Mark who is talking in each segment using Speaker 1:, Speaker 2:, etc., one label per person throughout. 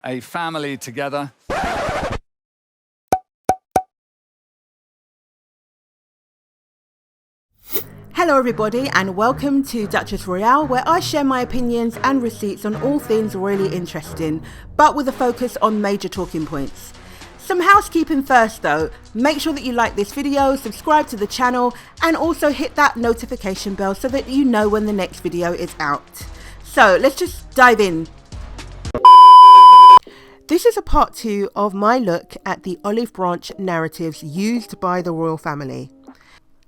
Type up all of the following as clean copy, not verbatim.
Speaker 1: a family together.
Speaker 2: Hello everybody and welcome to Duchess Royale, where I share my opinions and receipts on all things really interesting, but with a focus on major talking points. Some housekeeping first though. Make sure that you like this video, subscribe to the channel, and also hit that notification bell so that you know when the next video is out. So let's just dive in. This is a part 2 of my look at the olive branch narratives used by the royal family,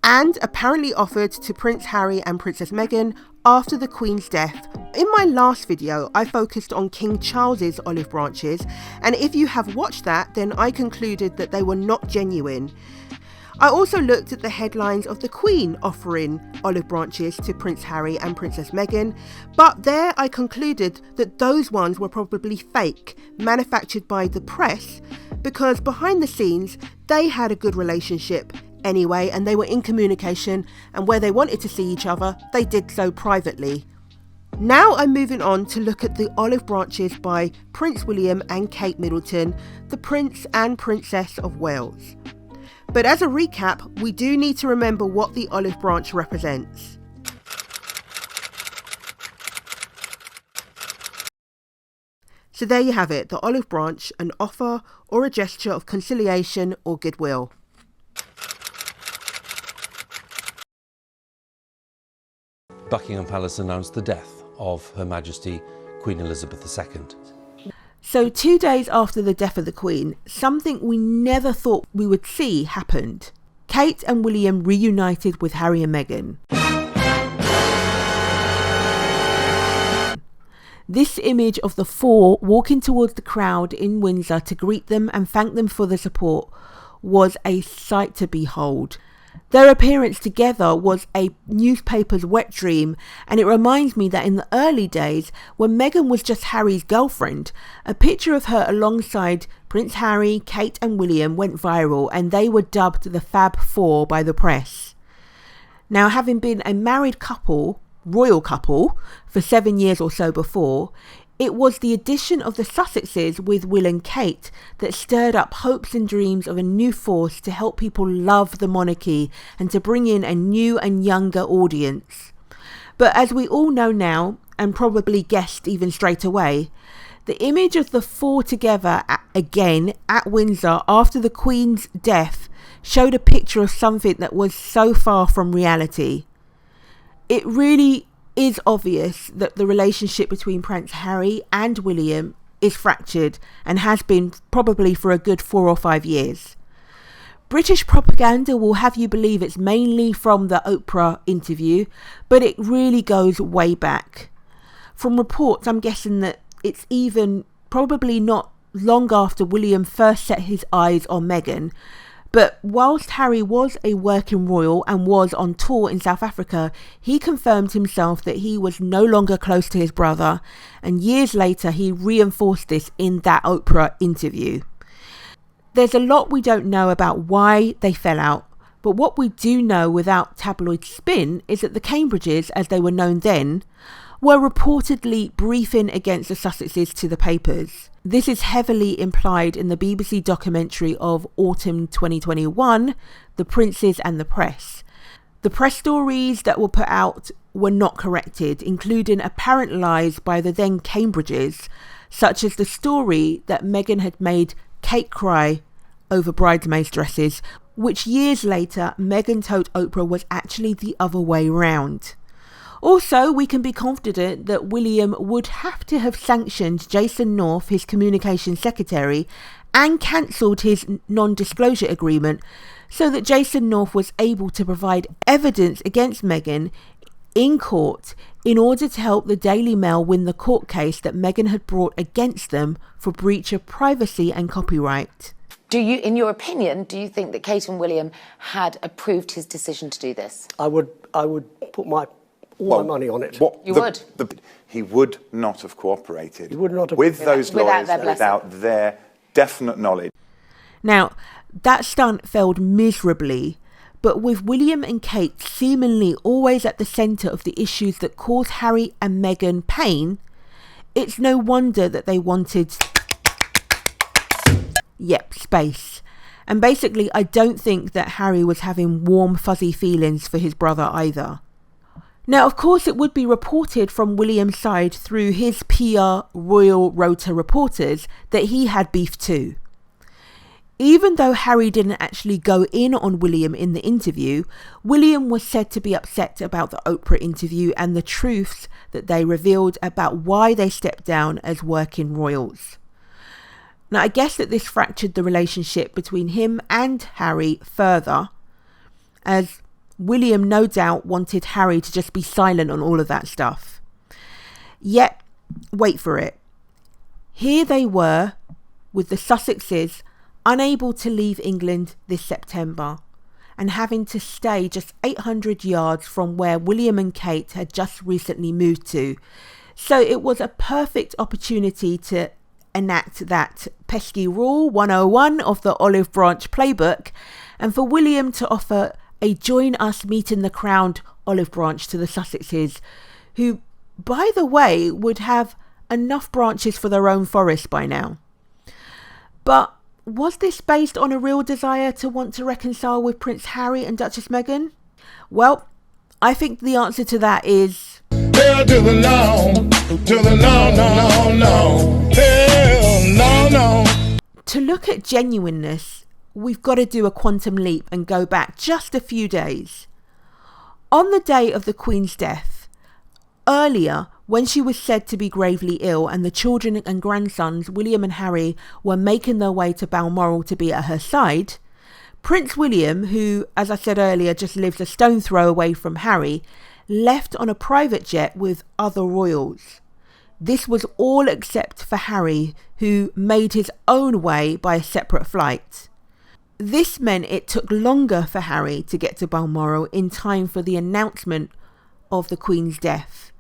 Speaker 2: and apparently offered to Prince Harry and Princess Meghan after the Queen's death. In my last video, I focused on King Charles's olive branches, and if you have watched that, then I concluded that they were not genuine. I also looked at the headlines of the Queen offering olive branches to Prince Harry and Princess Meghan, but there I concluded that those ones were probably fake, manufactured by the press, because behind the scenes, they had a good relationship anyway, and they were in communication, and where they wanted to see each other, they did so privately. Now I'm moving on to look at the olive branches by Prince William and Kate Middleton, the Prince and Princess of Wales. But as a recap, we do need to remember what the olive branch represents. So there you have it, the olive branch, an offer or a gesture of conciliation or goodwill.
Speaker 3: Buckingham Palace announced the death of Her Majesty Queen Elizabeth II.
Speaker 2: So 2 days after the death of the Queen, something we never thought we would see happened. Kate and William reunited with Harry and Meghan. This image of the four walking towards the crowd in Windsor to greet them and thank them for the support was a sight to behold. Their appearance together was a newspaper's wet dream, and it reminds me that in the early days, when Meghan was just Harry's girlfriend, a picture of her alongside Prince Harry, Kate and William went viral, and they were dubbed the Fab Four by the press. Now, having been a married couple, royal couple, for 7 years or so before, it was the addition of the Sussexes with Will and Kate that stirred up hopes and dreams of a new force to help people love the monarchy and to bring in a new and younger audience. But as we all know now, and probably guessed even straight away, the image of the four together again at Windsor after the Queen's death showed a picture of something that was so far from reality. It really is obvious that the relationship between Prince Harry and William is fractured and has been probably for a good 4 or 5 years. British propaganda will have you believe it's mainly from the Oprah interview, but it really goes way back. From reports, I'm guessing that it's even probably not long after William first set his eyes on Meghan. But whilst Harry was a working royal and was on tour in South Africa, he confirmed himself that he was no longer close to his brother, and years later he reinforced this in that Oprah interview. There's a lot we don't know about why they fell out, but what we do know without tabloid spin is that the Cambridges, as they were known then, were reportedly briefing against the Sussexes to the papers. This is heavily implied in the BBC documentary of autumn 2021, The Princes and the Press. The press stories that were put out were not corrected, including apparent lies by the then Cambridges, such as the story that Meghan had made Kate cry over bridesmaids' dresses, which years later Meghan told Oprah was actually the other way round. Also, we can be confident that William would have to have sanctioned Jason North, his communications secretary, and cancelled his non-disclosure agreement so that Jason North was able to provide evidence against Meghan in court in order to help the Daily Mail win the court case that Meghan had brought against them for breach of privacy and copyright.
Speaker 4: Do you, in your opinion, do you think that Kate and William had approved his decision to do this?
Speaker 5: I would put my money on it.
Speaker 6: He would not have cooperated.
Speaker 5: He would not have
Speaker 6: with those lawyers
Speaker 4: without
Speaker 6: their definite knowledge.
Speaker 2: Now, that stunt failed miserably, but with William and Kate seemingly always at the centre of the issues that cause Harry and Meghan pain, it's no wonder that they wanted Yep, space. And basically, I don't think that Harry was having warm, fuzzy feelings for his brother either. Now, of course, it would be reported from William's side through his PR Royal Rota reporters that he had beef too. Even though Harry didn't actually go in on William in the interview, William was said to be upset about the Oprah interview and the truths that they revealed about why they stepped down as working royals. Now, I guess that this fractured the relationship between him and Harry further, as William no doubt wanted Harry to just be silent on all of that stuff. Yet, wait for it. Here they were, with the Sussexes, unable to leave England this September and having to stay just 800 yards from where William and Kate had just recently moved to. So it was a perfect opportunity to enact that pesky rule 101 of the Olive Branch playbook, and for William to offer a join us meeting the crown olive branch to the Sussexes, who, by the way, would have enough branches for their own forest by now. But was this based on a real desire to want to reconcile with Prince Harry and Duchess Meghan? Well, I think the answer to that is hell to the no, to the no, no, no, hell no, no. To look at genuineness, we've got to do a quantum leap and go back just a few days. On the day of the Queen's death, earlier, when she was said to be gravely ill and the children and grandsons, William and Harry, were making their way to Balmoral to be at her side, Prince William, who, as I said earlier, just lives a stone throw away from Harry, left on a private jet with other royals. This was all except for Harry, who made his own way by a separate flight. This meant it took longer for Harry to get to Balmoral in time for the announcement of the Queen's death.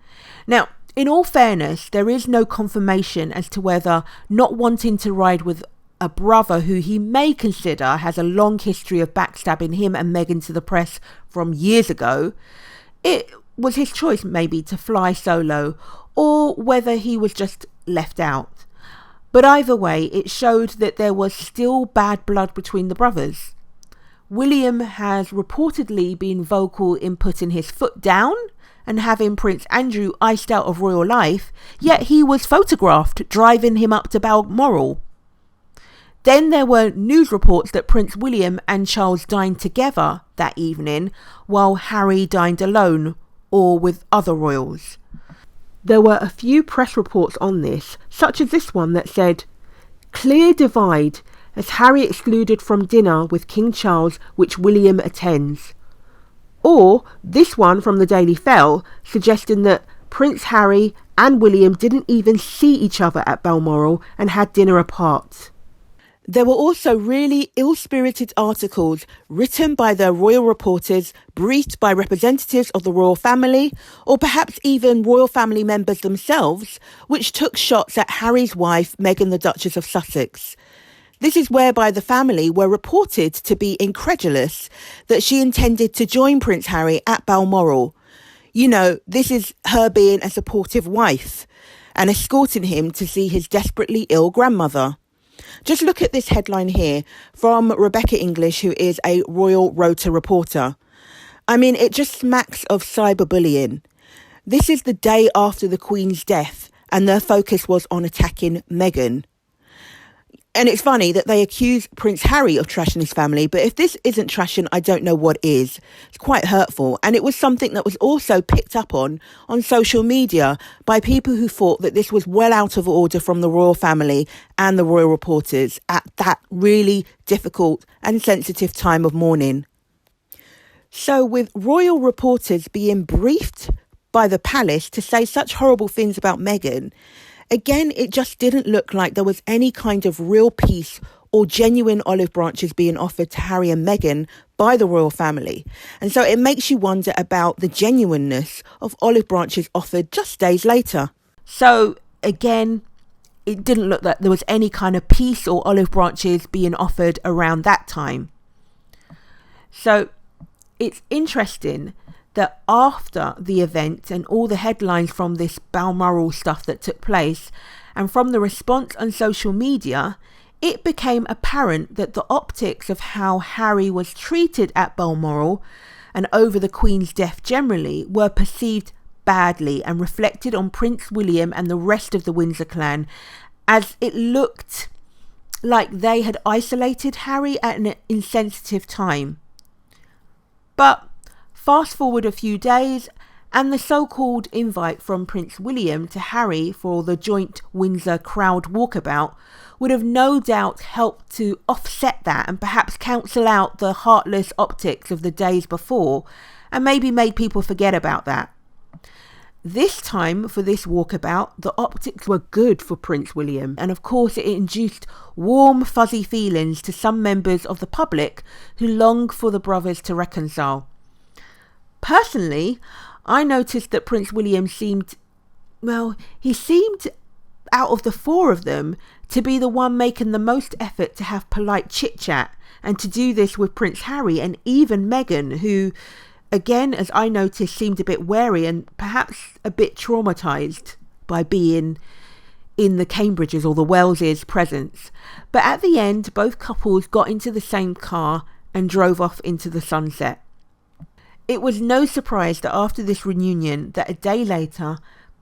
Speaker 2: Now, in all fairness, there is no confirmation as to whether not wanting to ride with a brother who he may consider has a long history of backstabbing him and Meghan to the press from years ago, it was his choice maybe to fly solo, or whether he was just left out. But either way, it showed that there was still bad blood between the brothers. William has reportedly been vocal in putting his foot down and having Prince Andrew iced out of royal life, yet he was photographed driving him up to Balmoral. Then there were news reports that Prince William and Charles dined together that evening, while Harry dined alone or with other royals. There were a few press reports on this, such as this one that said, "Clear divide as Harry excluded from dinner with King Charles, which William attends." Or this one from the Daily Fell, suggesting that Prince Harry and William didn't even see each other at Balmoral and had dinner apart. There were also really ill-spirited articles written by the royal reporters, briefed by representatives of the royal family, or perhaps even royal family members themselves, which took shots at Harry's wife, Meghan, the Duchess of Sussex. This is whereby the family were reported to be incredulous that she intended to join Prince Harry at Balmoral. You know, this is her being a supportive wife and escorting him to see his desperately ill grandmother. Just look at this headline here from Rebecca English, who is a Royal Rota reporter. I mean, it just smacks of cyberbullying. This is the day after the Queen's death, and their focus was on attacking Meghan. And it's funny that they accuse Prince Harry of trashing his family, but if this isn't trashing, I don't know what is. It's quite hurtful. And it was something that was also picked up on social media by people who thought that this was well out of order from the royal family and the royal reporters at that really difficult and sensitive time of mourning. So with royal reporters being briefed by the palace to say such horrible things about Meghan, again, it just didn't look like there was any kind of real peace or genuine olive branches being offered to Harry and Meghan by the royal family. And so it makes you wonder about the genuineness of olive branches offered just days later. So again, it didn't look like there was any kind of peace or olive branches being offered around that time. So it's interesting that after the event and all the headlines from this Balmoral stuff that took place, and from the response on social media, it became apparent that the optics of how Harry was treated at Balmoral and over the Queen's death generally were perceived badly and reflected on Prince William and the rest of the Windsor clan, as it looked like they had isolated Harry at an insensitive time. But fast forward a few days, and the so-called invite from Prince William to Harry for the joint Windsor crowd walkabout would have no doubt helped to offset that and perhaps cancel out the heartless optics of the days before, and maybe made people forget about that. This time, for this walkabout, the optics were good for Prince William, and of course it induced warm, fuzzy feelings to some members of the public who longed for the brothers to reconcile. Personally, I noticed that Prince William seemed out of the four of them to be the one making the most effort to have polite chit-chat, and to do this with Prince Harry and even Meghan, who, again, as I noticed, seemed a bit wary and perhaps a bit traumatised by being in the Cambridges or the Welleses' presence. But at the end, both couples got into the same car and drove off into the sunset. It was no surprise that after this reunion, that a day later,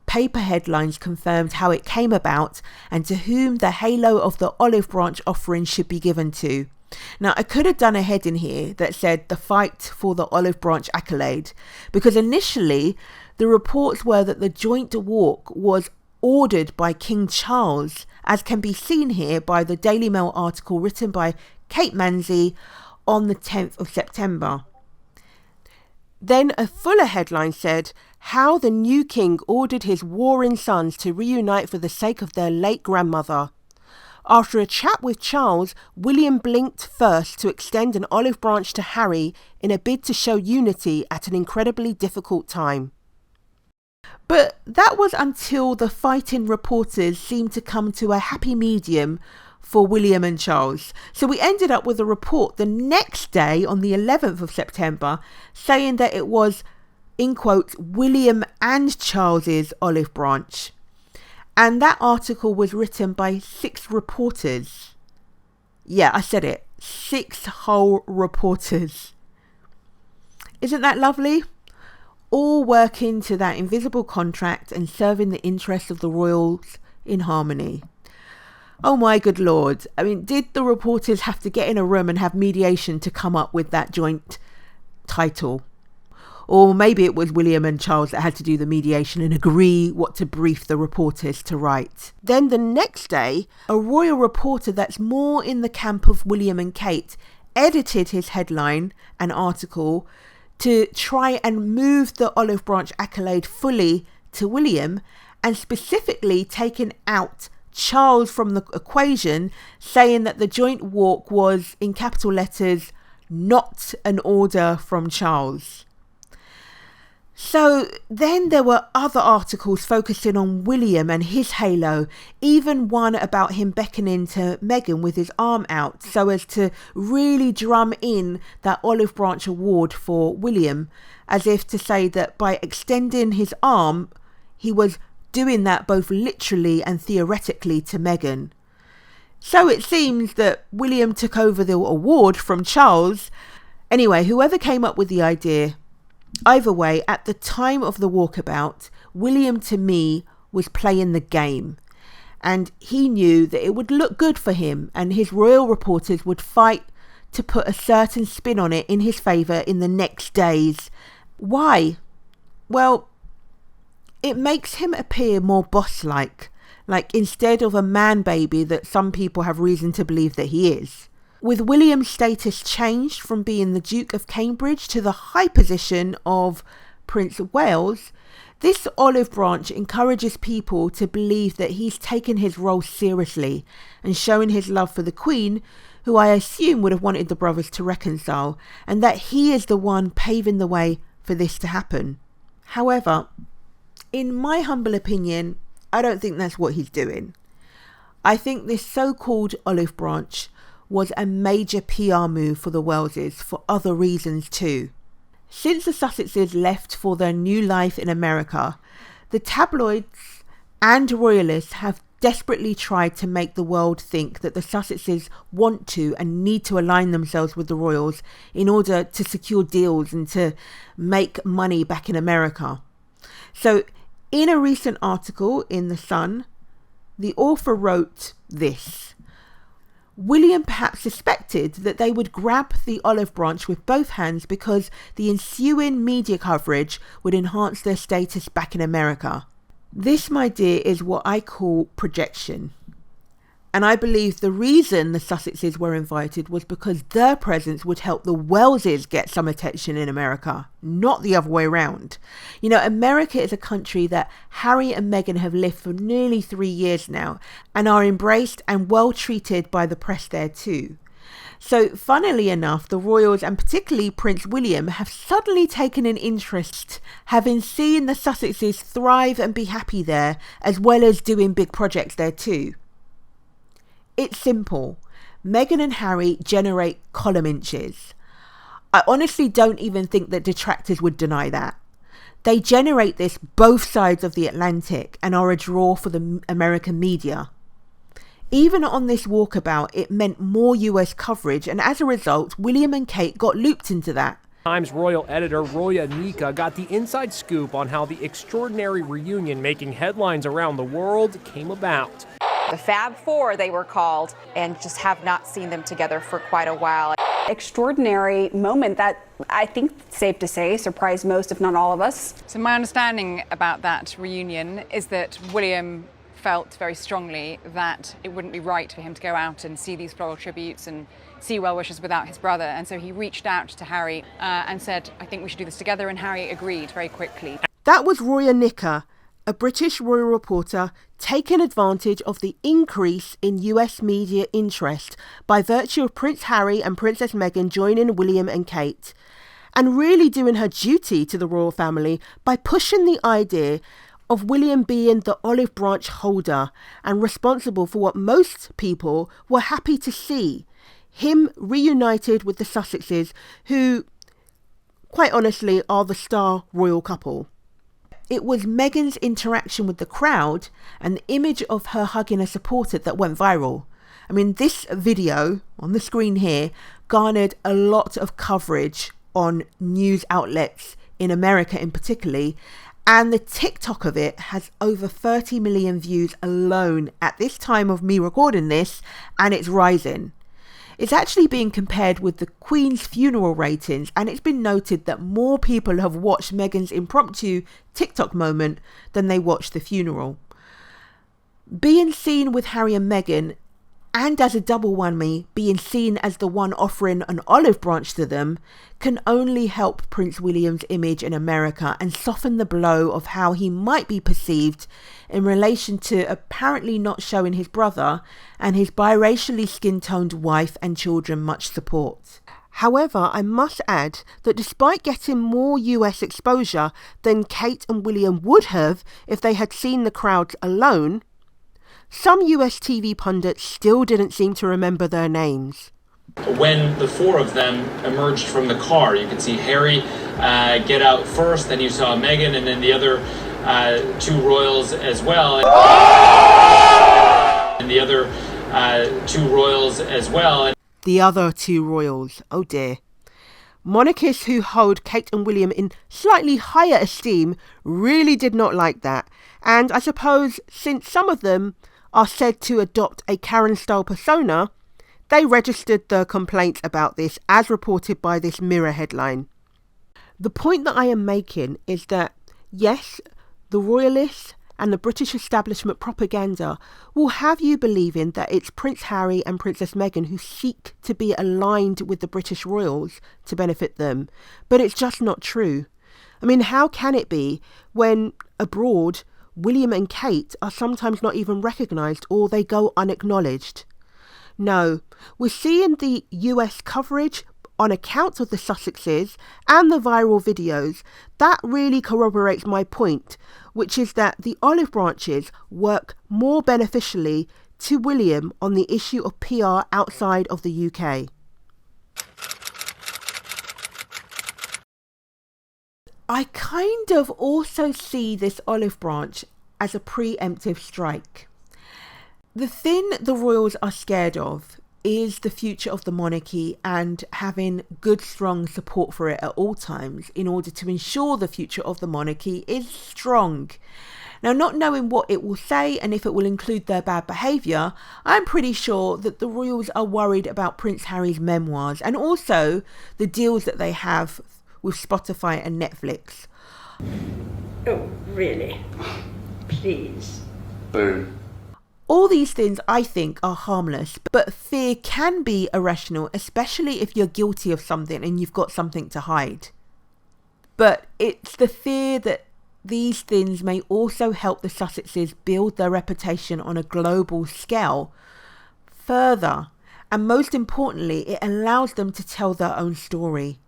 Speaker 2: paper headlines confirmed how it came about and to whom the halo of the olive branch offering should be given to. Now, I could have done a heading here that said the fight for the olive branch accolade, because initially the reports were that the joint walk was ordered by King Charles, as can be seen here by the Daily Mail article written by Kate Manzi on the 10th of September. Then a fuller headline said, how the new king ordered his warring sons to reunite for the sake of their late grandmother. After a chat with Charles, William blinked first to extend an olive branch to Harry in a bid to show unity at an incredibly difficult time. But that was until the fighting reporters seemed to come to a happy medium for William and Charles. So we ended up with a report the next day on the 11th of September saying that it was, in quotes, William and Charles's olive branch. And that article was written by 6 reporters. Yeah, I said it. 6 whole reporters. Isn't that lovely? All working to that invisible contract and serving the interests of the royals in harmony. Oh my good lord. I mean, did the reporters have to get in a room and have mediation to come up with that joint title? Or maybe it was William and Charles that had to do the mediation and agree what to brief the reporters to write. Then the next day, a royal reporter that's more in the camp of William and Kate edited his headline and article to try and move the olive branch accolade fully to William, and specifically taken out Charles from the equation, saying that the joint walk was, in capital letters, not an order from Charles. So then there were other articles focusing on William and his halo, even one about him beckoning to Meghan with his arm out so as to really drum in that olive branch award for William, as if to say that by extending his arm, he was doing that both literally and theoretically to Meghan. So it seems that William took over the award from Charles. Anyway, whoever came up with the idea, either way, at the time of the walkabout, William, to me, was playing the game. And he knew that it would look good for him, and his royal reporters would fight to put a certain spin on it in his favour in the next days. Why? Well, it makes him appear more boss-like, like instead of a man-baby that some people have reason to believe that he is. With William's status changed from being the Duke of Cambridge to the high position of Prince of Wales, this olive branch encourages people to believe that he's taken his role seriously and showing his love for the Queen, who I assume would have wanted the brothers to reconcile, and that he is the one paving the way for this to happen. However, in my humble opinion, I don't think that's what he's doing. I think this so-called olive branch was a major PR move for the Welleses for other reasons too. Since the Sussexes left for their new life in America, the tabloids and royalists have desperately tried to make the world think that the Sussexes want to and need to align themselves with the royals in order to secure deals and to make money back in America. So in a recent article in The Sun, the author wrote this: William perhaps suspected that they would grab the olive branch with both hands because the ensuing media coverage would enhance their status back in America. This, my dear, is what I call projection. And I believe the reason the Sussexes were invited was because their presence would help the Welleses get some attention in America, not the other way around. You know, America is a country that Harry and Meghan have lived for nearly 3 years now and are embraced and well treated by the press there too. So funnily enough, the royals and particularly Prince William have suddenly taken an interest, having seen the Sussexes thrive and be happy there, as well as doing big projects there too. It's simple. Meghan and Harry generate column inches. I honestly don't even think that detractors would deny that. They generate this both sides of the Atlantic and are a draw for the American media. Even on this walkabout, it meant more US coverage, and as a result, William and Kate got looped into that.
Speaker 1: Times royal editor Roya Nika got the inside scoop on how the extraordinary reunion making headlines around the world came about.
Speaker 7: The Fab Four, they were called, and just have not seen them together for quite a while.
Speaker 8: Extraordinary moment that I think, safe to say, surprised most, if not all of us.
Speaker 9: So my understanding about that reunion is that William felt very strongly that it wouldn't be right for him to go out and see these floral tributes and see well wishes without his brother. And so he reached out to Harry and said, I think we should do this together. And Harry agreed very quickly.
Speaker 2: That was Roya Nika, a British royal reporter, taking advantage of the increase in US media interest by virtue of Prince Harry and Princess Meghan joining William and Kate, and really doing her duty to the royal family by pushing the idea of William being the olive branch holder and responsible for what most people were happy to see, him reunited with the Sussexes, who, quite honestly, are the star royal couple. It was Meghan's interaction with the crowd and the image of her hugging a supporter that went viral. I mean, this video on the screen here garnered a lot of coverage on news outlets in America in particular, and the TikTok of it has over 30 million views alone at this time of me recording this, and it's rising. It's actually being compared with the Queen's funeral ratings, and it's been noted that more people have watched Meghan's impromptu TikTok moment than they watched the funeral. Being seen with Harry and Meghan, and as a double whammy, being seen as the one offering an olive branch to them, can only help Prince William's image in America and soften the blow of how he might be perceived in relation to apparently not showing his brother and his biracially skin-toned wife and children much support. However, I must add that despite getting more US exposure than Kate and William would have if they had seen the crowds alone, some US TV pundits still didn't seem to remember their names.
Speaker 10: When the four of them emerged from the car, you could see Harry get out first, then you saw Meghan, and then the other two royals as well. And the other two royals as well.
Speaker 2: The other two royals, oh dear. Monarchists who hold Kate and William in slightly higher esteem really did not like that. And I suppose since some of them are said to adopt a Karen-style persona, they registered their complaints about this as reported by this Mirror headline. The point that I am making is that, yes, the royalists and the British establishment propaganda will have you believing that it's Prince Harry and Princess Meghan who seek to be aligned with the British royals to benefit them, but it's just not true. I mean, how can it be when abroad William and Kate are sometimes not even recognised or they go unacknowledged? No, we're seeing the US coverage on account of the Sussexes and the viral videos. That really corroborates my point, which is that the olive branches work more beneficially to William on the issue of PR outside of the UK. I kind of also see this olive branch as a preemptive strike. The thing the royals are scared of is the future of the monarchy and having good, strong support for it at all times in order to ensure the future of the monarchy is strong. Now, not knowing what it will say and if it will include their bad behaviour, I'm pretty sure that the royals are worried about Prince Harry's memoirs and also the deals that they have with Spotify and Netflix.
Speaker 11: Oh, really? Please.
Speaker 3: Boom.
Speaker 2: All these things I think are harmless, but fear can be irrational, especially if you're guilty of something and you've got something to hide. But it's the fear that these things may also help the Sussexes build their reputation on a global scale further. And most importantly, it allows them to tell their own story.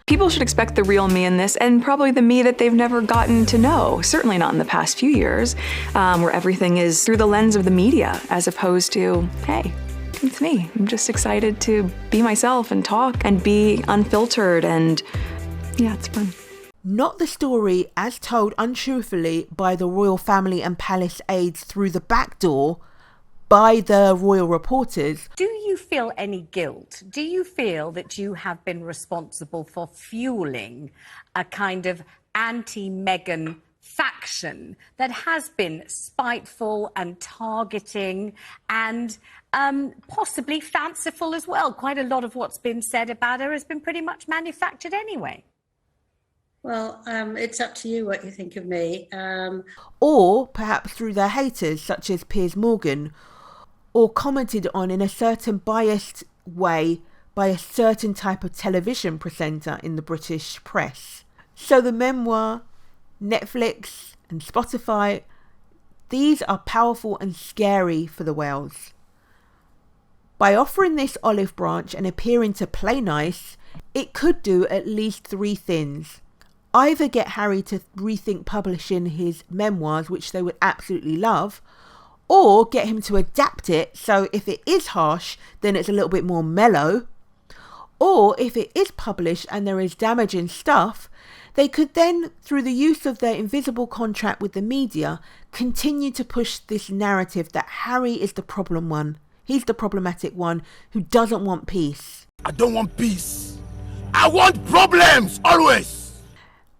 Speaker 12: People should expect the real me in this, and probably the me that they've never gotten to know, certainly not in the past few years, where everything is through the lens of the media, as opposed to, hey, it's me. I'm just excited to be myself and talk and be unfiltered, and yeah, it's fun.
Speaker 2: Not the story as told untruthfully by the royal family and palace aides through the back door by the royal reporters.
Speaker 11: Do you feel any guilt? Do you feel that you have been responsible for fueling a kind of anti-Meghan faction that has been spiteful and targeting and possibly fanciful as well? Quite a lot of what's been said about her has been pretty much manufactured anyway.
Speaker 13: Well, it's up to you what you think of me.
Speaker 2: Or perhaps through their haters, such as Piers Morgan, or commented on in a certain biased way by a certain type of television presenter in the British press. So the memoir, Netflix and Spotify, these are powerful and scary for the Wales. By offering this olive branch and appearing to play nice, it could do at least three things. Either get Harry to rethink publishing his memoirs, which they would absolutely love, or get him to adapt it so if it is harsh, then it's a little bit more mellow. Or if it is published and there is damaging stuff, they could then, through the use of their invisible contract with the media, continue to push this narrative that Harry is the problem one. He's the problematic one who doesn't want peace.
Speaker 14: I don't want peace. I want problems, always.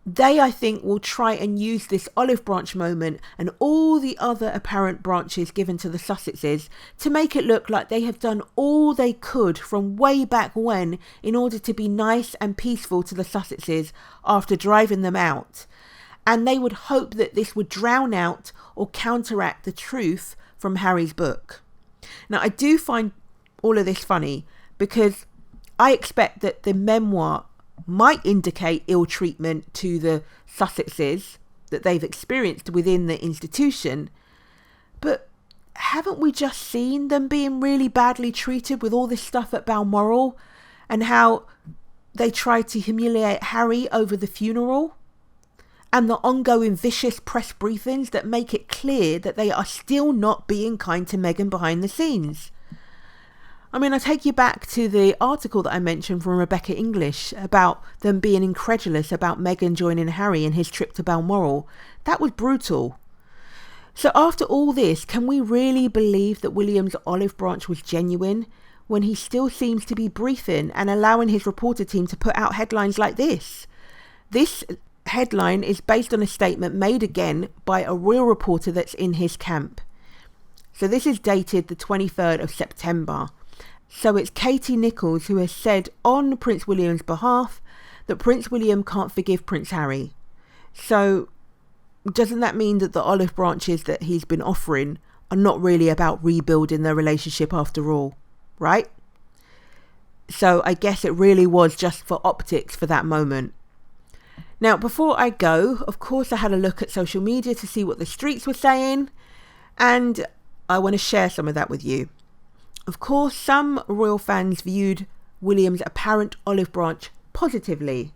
Speaker 2: They, I think, will try and use this olive branch moment and all the other apparent branches given to the Sussexes to make it look like they have done all they could from way back when in order to be nice and peaceful to the Sussexes after driving them out. And they would hope that this would drown out or counteract the truth from Harry's book. Now, I do find all of this funny because I expect that the memoir might indicate ill treatment to the Sussexes that they've experienced within the institution, but haven't we just seen them being really badly treated with all this stuff at Balmoral and how they tried to humiliate Harry over the funeral and the ongoing vicious press briefings that make it clear that they are still not being kind to Meghan behind the scenes? I mean, I take you back to the article that I mentioned from Rebecca English about them being incredulous about Meghan joining Harry in his trip to Balmoral. That was brutal. So after all this, can we really believe that William's olive branch was genuine when he still seems to be briefing and allowing his reporter team to put out headlines like this? This headline is based on a statement made again by a royal reporter that's in his camp. So this is dated the 23rd of September. So it's Katie Nichols who has said on Prince William's behalf that Prince William can't forgive Prince Harry. So doesn't that mean that the olive branches that he's been offering are not really about rebuilding their relationship after all, right? So I guess it really was just for optics for that moment. Now, before I go, of course I had a look at social media to see what the streets were saying, and I want to share some of that with you. Of course, some royal fans viewed William's apparent olive branch positively.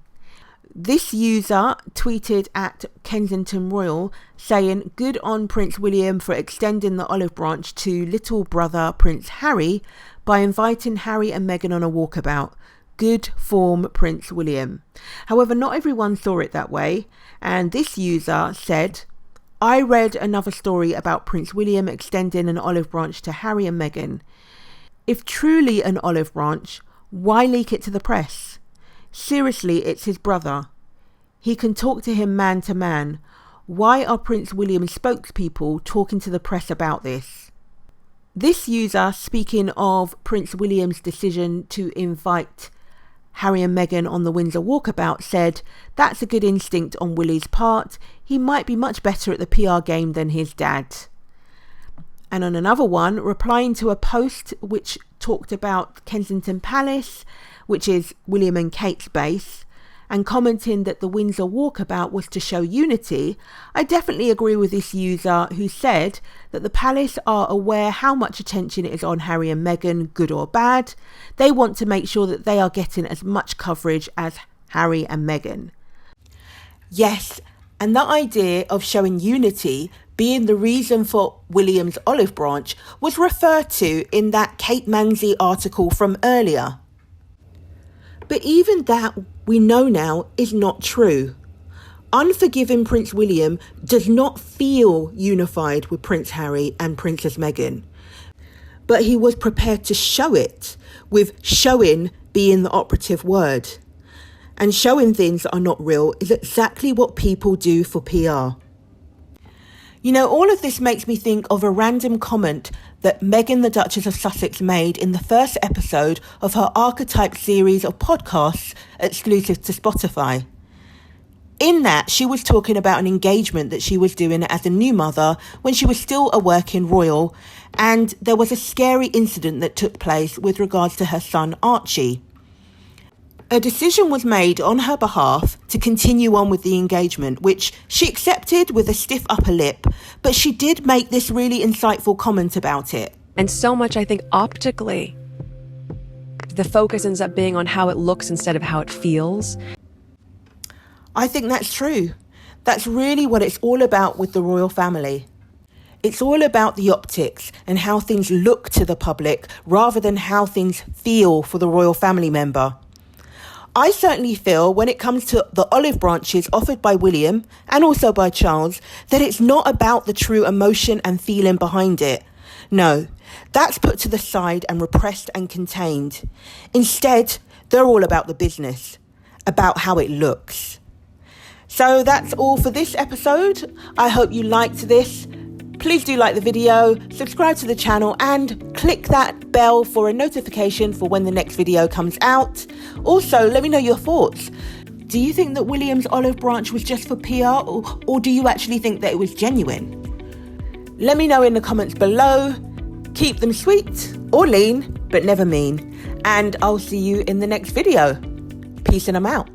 Speaker 2: This user tweeted at Kensington Royal saying, "Good on Prince William for extending the olive branch to little brother Prince Harry by inviting Harry and Meghan on a walkabout. Good form, Prince William." However, not everyone saw it that way, and this user said, I read another story about Prince William extending an olive branch to Harry and Meghan. If truly an olive branch, why leak it to the press? Seriously, it's his brother. He can talk to him man to man. Why are Prince William's spokespeople talking to the press about this? This user, speaking of Prince William's decision to invite Harry and Meghan on the Windsor walkabout, said, "That's a good instinct on Willie's part. He might be much better at the PR game than his dad." And on another one, replying to a post which talked about Kensington Palace, which is William and Kate's base, and commenting that the Windsor walkabout was to show unity, I definitely agree with this user who said that the palace are aware how much attention is on Harry and Meghan, good or bad. They want to make sure that they are getting as much coverage as Harry and Meghan. Yes, and that idea of showing unity being the reason for William's olive branch was referred to in that Kate Manzi article from earlier. But even that we know now is not true. Unforgiving Prince William does not feel unified with Prince Harry and Princess Meghan. But he was prepared to show it, with showing being the operative word. And showing things that are not real is exactly what people do for PR. You know, all of this makes me think of a random comment that Meghan, the Duchess of Sussex, made in the first episode of her Archetype series of podcasts exclusive to Spotify. In that, she was talking about an engagement that she was doing as a new mother when she was still a working royal, and there was a scary incident that took place with regards to her son Archie. A decision was made on her behalf to continue on with the engagement, which she accepted with a stiff upper lip, but she did make this really insightful comment about it.
Speaker 15: And so much, I think, optically, the focus ends up being on how it looks instead of how it feels.
Speaker 2: I think that's true. That's really what it's all about with the royal family. It's all about the optics and how things look to the public rather than how things feel for the royal family member. I certainly feel when it comes to the olive branches offered by William and also by Charles that it's not about the true emotion and feeling behind it. No, that's put to the side and repressed and contained. Instead, they're all about the business, about how it looks. So that's all for this episode. I hope you liked this. Please do like the video, subscribe to the channel and click that bell for a notification for when the next video comes out. Also, let me know your thoughts. Do you think that William's olive branch was just for PR or do you actually think that it was genuine? Let me know in the comments below. Keep them sweet or lean, but never mean. And I'll see you in the next video. Peace and I'm out.